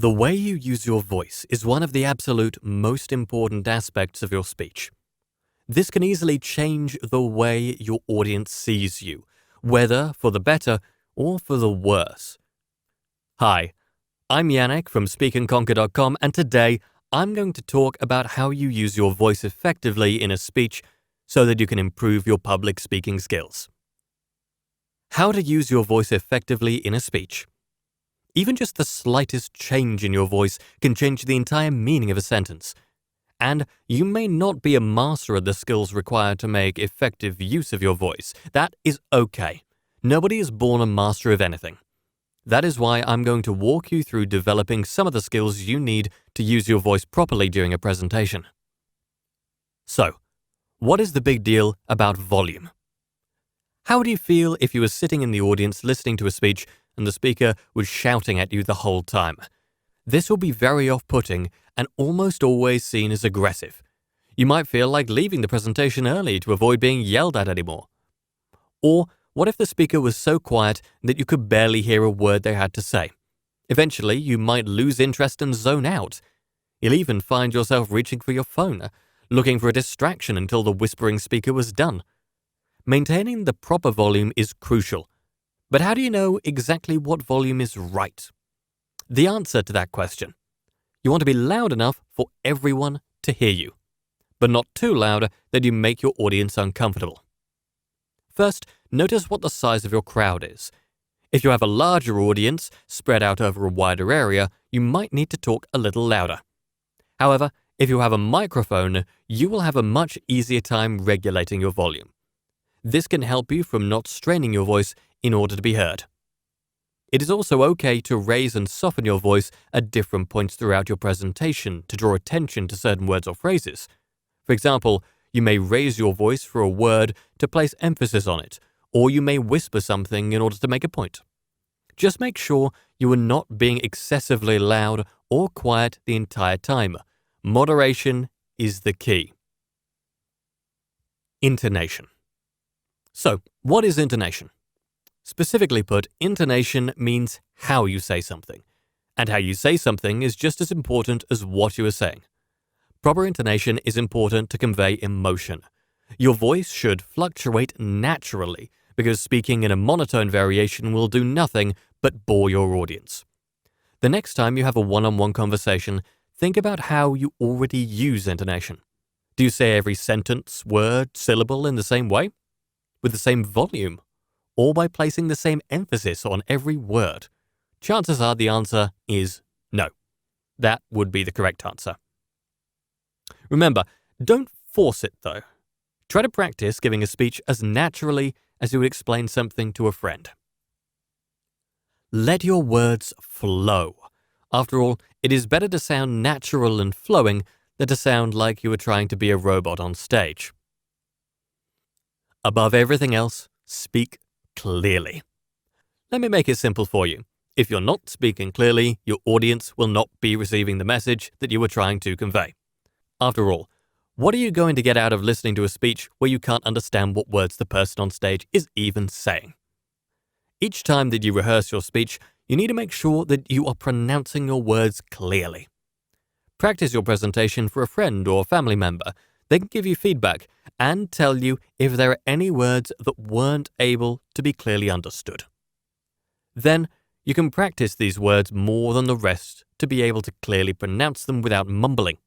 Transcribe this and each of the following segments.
The way you use your voice is one of the absolute most important aspects of your speech. This can easily change the way your audience sees you, whether for the better or for the worse. Hi, I'm Yannick from speakandconquer.com, and today I'm going to talk about how you use your voice effectively in a speech so that you can improve your public speaking skills. How to use your voice effectively in a speech. Even just the slightest change in your voice can change the entire meaning of a sentence. And you may not be a master at the skills required to make effective use of your voice. That is okay. Nobody is born a master of anything. That is why I'm going to walk you through developing some of the skills you need to use your voice properly during a presentation. So, what is the big deal about volume? How would you feel if you were sitting in the audience listening to a speech and the speaker was shouting at you the whole time? This will be very off-putting and almost always seen as aggressive. You might feel like leaving the presentation early to avoid being yelled at anymore. Or what if the speaker was so quiet that you could barely hear a word they had to say? Eventually, you might lose interest and zone out. You'll even find yourself reaching for your phone, looking for a distraction until the whispering speaker was done. Maintaining the proper volume is crucial. But how do you know exactly what volume is right? The answer to that question: you want to be loud enough for everyone to hear you, but not too loud that you make your audience uncomfortable. First, notice what the size of your crowd is. If you have a larger audience spread out over a wider area, you might need to talk a little louder. However, if you have a microphone, you will have a much easier time regulating your volume. This can help you from not straining your voice in order to be heard. It is also okay to raise and soften your voice at different points throughout your presentation to draw attention to certain words or phrases. For example, you may raise your voice for a word to place emphasis on it, or you may whisper something in order to make a point. Just make sure you are not being excessively loud or quiet the entire time. Moderation is the key. Intonation. So, what is intonation? Specifically put, intonation means how you say something, and how you say something is just as important as what you are saying. Proper intonation is important to convey emotion. Your voice should fluctuate naturally, because speaking in a monotone variation will do nothing but bore your audience. The next time you have a one-on-one conversation, think about how you already use intonation. Do you say every sentence, word, syllable in the same way? With the same volume? Or by placing the same emphasis on every word? Chances are the answer is no. That would be the correct answer. Remember, don't force it though. Try to practice giving a speech as naturally as you would explain something to a friend. Let your words flow. After all, it is better to sound natural and flowing than to sound like you were trying to be a robot on stage. Above everything else, speak clearly. Let me make it simple for you. If you're not speaking clearly, your audience will not be receiving the message that you were trying to convey. After all, what are you going to get out of listening to a speech where you can't understand what words the person on stage is even saying? Each time that you rehearse your speech, you need to make sure that you are pronouncing your words clearly. Practice your presentation for a friend or family member. They can give you feedback and tell you if there are any words that weren't able to be clearly understood. Then, you can practice these words more than the rest to be able to clearly pronounce them without mumbling.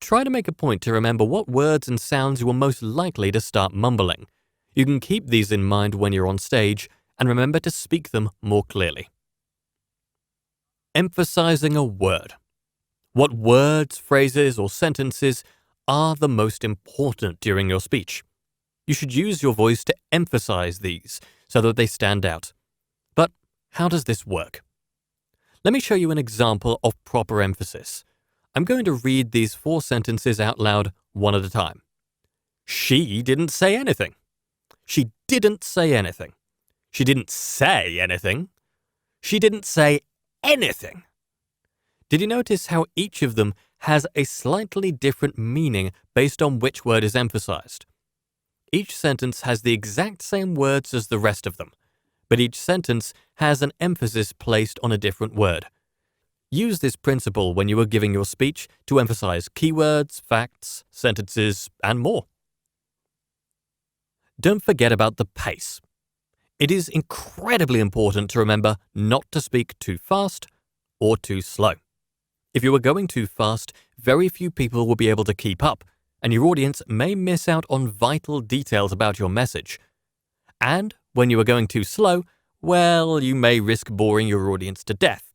Try to make a point to remember what words and sounds you are most likely to start mumbling. You can keep these in mind when you're on stage and remember to speak them more clearly. Emphasizing a word. What words, phrases, or sentences are the most important during your speech? You should use your voice to emphasize these so that they stand out. But how does this work? Let me show you an example of proper emphasis. I'm going to read these 4 sentences out loud one at a time. She didn't say anything. She didn't say anything. She didn't say anything. She didn't say anything. Did you notice how each of them has a slightly different meaning based on which word is emphasized? Each sentence has the exact same words as the rest of them, but each sentence has an emphasis placed on a different word. Use this principle when you are giving your speech to emphasize keywords, facts, sentences, and more. Don't forget about the pace. It is incredibly important to remember not to speak too fast or too slow. If you are going too fast, very few people will be able to keep up, and your audience may miss out on vital details about your message. And when you are going too slow, well, you may risk boring your audience to death.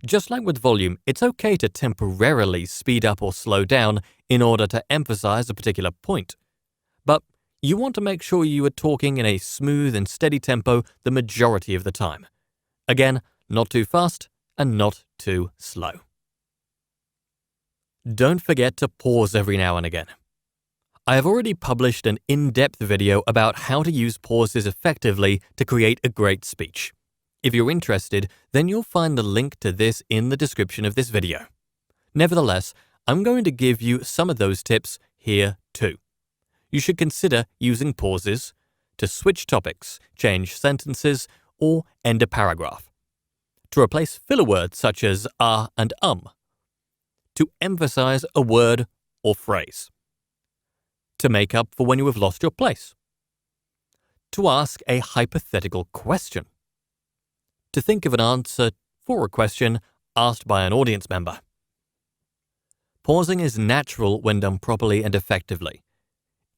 Just like with volume, it's okay to temporarily speed up or slow down in order to emphasize a particular point. But you want to make sure you are talking in a smooth and steady tempo the majority of the time. Again, not too fast and not too slow. Don't forget to pause every now and again. I have already published an in-depth video about how to use pauses effectively to create a great speech. If you're interested, then you'll find the link to this in the description of this video. Nevertheless, I'm going to give you some of those tips here too. You should consider using pauses to switch topics, change sentences, or end a paragraph. To replace filler words such as and to emphasize a word or phrase. To make up for when you have lost your place. To ask a hypothetical question. To think of an answer for a question asked by an audience member. Pausing is natural when done properly and effectively.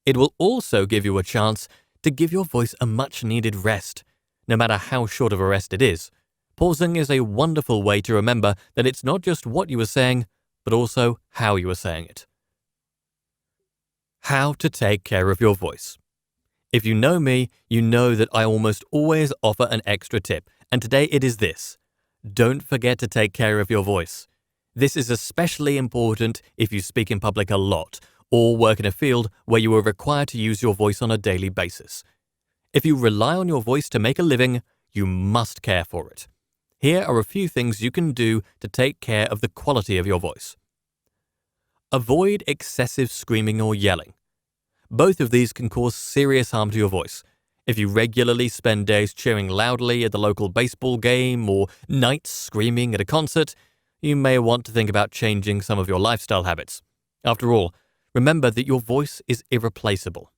It will also give you a chance to give your voice a much-needed rest, no matter how short of a rest it is. Pausing is a wonderful way to remember that it's not just what you are saying, but also how you are saying it. How to take care of your voice. If you know me, you know that I almost always offer an extra tip, and today it is this. Don't forget to take care of your voice. This is especially important if you speak in public a lot, or work in a field where you are required to use your voice on a daily basis. If you rely on your voice to make a living, you must care for it. Here are a few things you can do to take care of the quality of your voice. Avoid excessive screaming or yelling. Both of these can cause serious harm to your voice. If you regularly spend days cheering loudly at the local baseball game or nights screaming at a concert, you may want to think about changing some of your lifestyle habits. After all, remember that your voice is irreplaceable.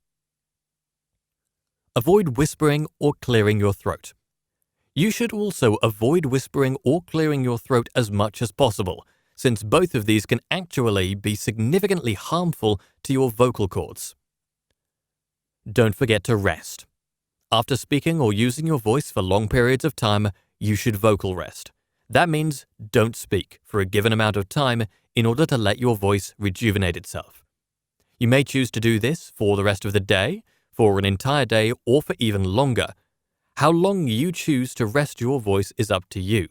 Avoid whispering or clearing your throat. You should also avoid whispering or clearing your throat as much as possible, since both of these can actually be significantly harmful to your vocal cords. Don't forget to rest. After speaking or using your voice for long periods of time, you should vocal rest. That means don't speak for a given amount of time in order to let your voice rejuvenate itself. You may choose to do this for the rest of the day, for an entire day, or for even longer. How long you choose to rest your voice is up to you.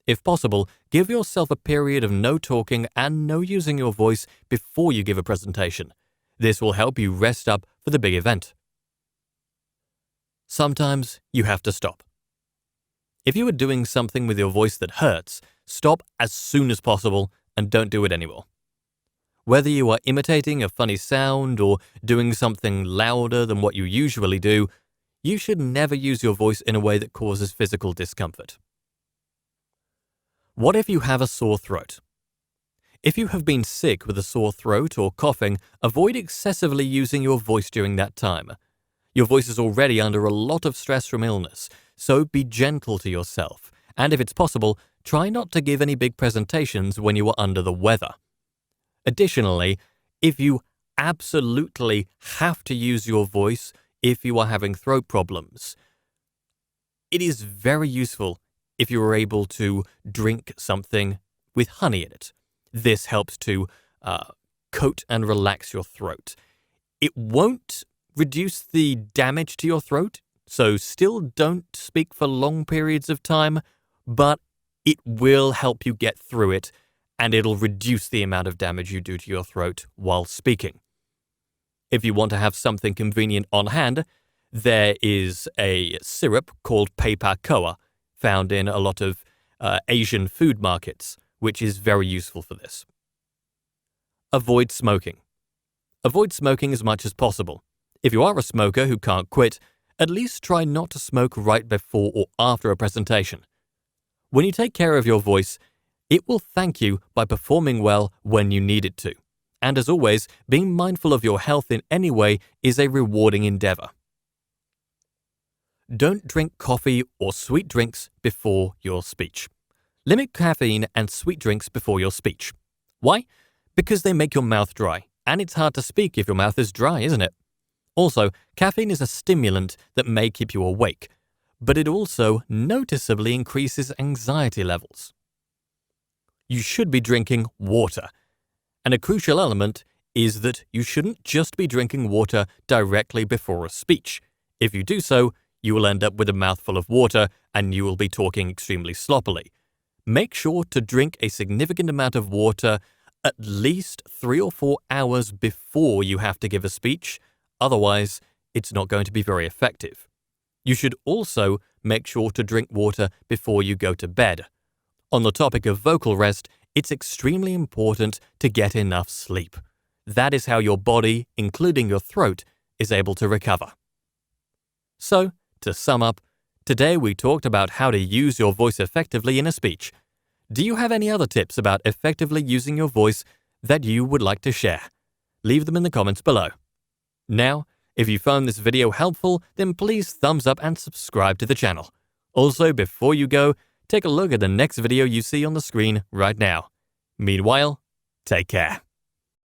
If possible, give yourself a period of no talking and no using your voice before you give a presentation. This will help you rest up for the big event. Sometimes you have to stop. If you are doing something with your voice that hurts, stop as soon as possible and don't do it anymore. Whether you are imitating a funny sound or doing something louder than what you usually do, you should never use your voice in a way that causes physical discomfort. What if you have a sore throat? If you have been sick with a sore throat or coughing, avoid excessively using your voice during that time. Your voice is already under a lot of stress from illness, so be gentle to yourself, and if it's possible, try not to give any big presentations when you are under the weather. Additionally, if you absolutely have to use your voice if you are having throat problems, it is very useful if you are able to drink something with honey in it. This helps to coat and relax your throat. It won't reduce the damage to your throat, so still don't speak for long periods of time, but it will help you get through it, and it'll reduce the amount of damage you do to your throat while speaking. If you want to have something convenient on hand, there is a syrup called peipakoa, found in a lot of Asian food markets, which is very useful for this. Avoid smoking. Avoid smoking as much as possible. If you are a smoker who can't quit, at least try not to smoke right before or after a presentation. When you take care of your voice, It will thank you by performing well when you need it to. And as always, being mindful of your health in any way is a rewarding endeavor. Don't drink coffee or sweet drinks before your speech. Limit caffeine and sweet drinks before your speech. Why? Because they make your mouth dry, and it's hard to speak if your mouth is dry, isn't it? Also, caffeine is a stimulant that may keep you awake, but it also noticeably increases anxiety levels. You should be drinking water, and a crucial element is that you shouldn't just be drinking water directly before a speech. If you do so, you will end up with a mouthful of water and you will be talking extremely sloppily. Make sure to drink a significant amount of water at least 3 or 4 hours before you have to give a speech, otherwise it's not going to be very effective. You should also make sure to drink water before you go to bed. On the topic of vocal rest, it's extremely important to get enough sleep. That is how your body, including your throat, is able to recover. So, to sum up, today we talked about how to use your voice effectively in a speech. Do you have any other tips about effectively using your voice that you would like to share? Leave them in the comments below. Now, if you found this video helpful, then please thumbs up and subscribe to the channel. Also, before you go, take a look at the next video you see on the screen right now. Meanwhile, take care.